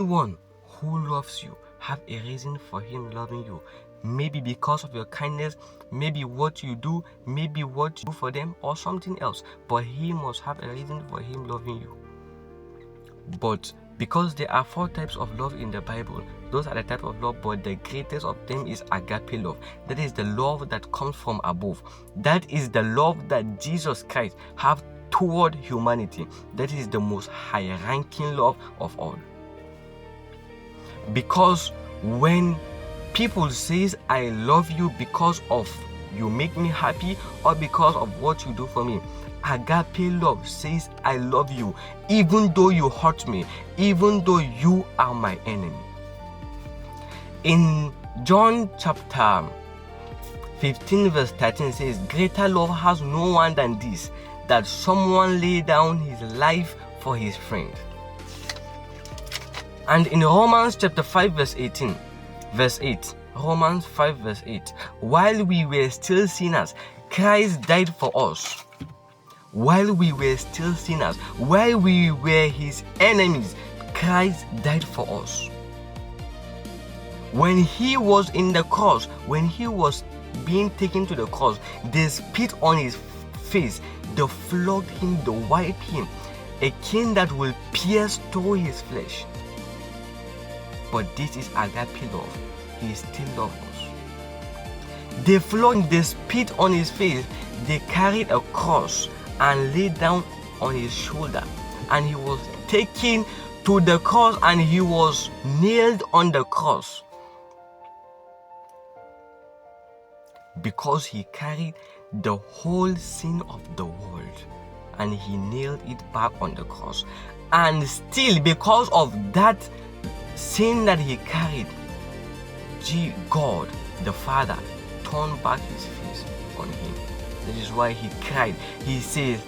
Anyone who loves you have a reason for him loving you. Maybe because of your kindness, maybe what you do, maybe what you do for them, or something else. But he must have a reason for him loving you. But because there are 4 types of love in the Bible, those are the type of love, but the greatest of them is agape love. That is the love that comes from above. That is the love that Jesus Christ have toward humanity. That is the most high-ranking love of all. Because when people says I love you because of you make me happy or because of what you do for me, agape love says I love you even though you hurt me, even though you are my enemy. In John chapter 15 verse 13 says, greater love has no one than this, that someone lay down his life for his friend. And in Romans chapter 5 verse 8, Romans 5 verse 8, while we were still sinners, Christ died for us. While we were still sinners, while we were his enemies, Christ died for us. When he was in the cross, when he was being taken to the cross, they spit on his face, they flogged him, they wiped him, a king that will pierce through his flesh. But this is agape love. He still loves us. They flogged, they spit on his face, they carried a cross and laid down on his shoulder, and he was taken to the cross and he was nailed on the cross because he carried the whole sin of the world and he nailed it back on the cross. And still, because of that sin that he carried, God the Father turned back his face on him. That is why he cried. He says,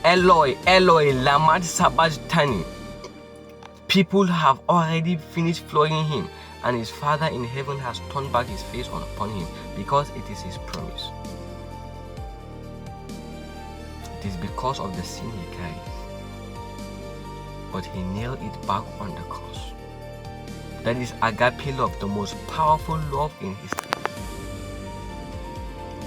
Eloi, Eloi, lama sabachthani. People have already finished flogging him, and his Father in heaven has turned back his face upon him because it is his promise. It is because of the sin he carried, but he nailed it back on the cross. That is agape love, the most powerful love in history.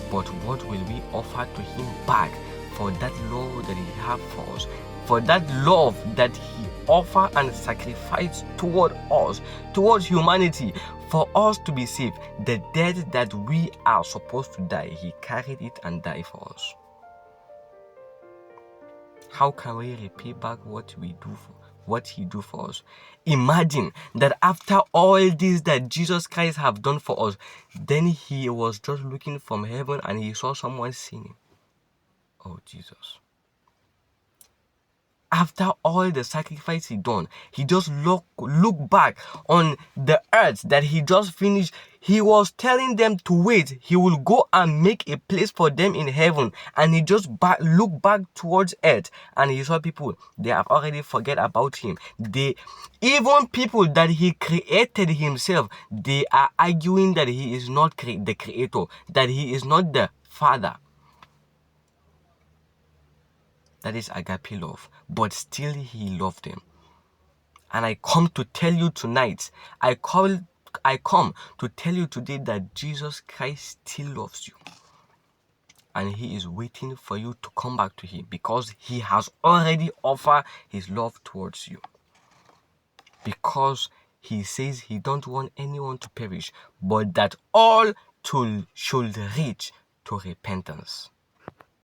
But what will we offer to him back for that love that he has for us? For that love that he offered and sacrificed toward us, towards humanity, for us to be saved. The death that we are supposed to die, he carried it and died for us. How can we repay back what he do for us? Imagine that after all this that Jesus Christ have done for us, then he was just looking from heaven and he saw someone singing. Oh, Jesus. After all the sacrifice he done, he just look back on the earth that he just finished. He was telling them to wait. He will go and make a place for them in heaven. And he just look back towards earth and he saw people. They have already forget about him. Even people that he created himself, they are arguing that he is not the creator, that he is not the Father. That is agape love. But still he loved them. And I come to tell you tonight, I come to tell you today that Jesus Christ still loves you. And he is waiting for you to come back to him because he has already offered his love towards you. Because he says he don't want anyone to perish, but that all should reach to repentance.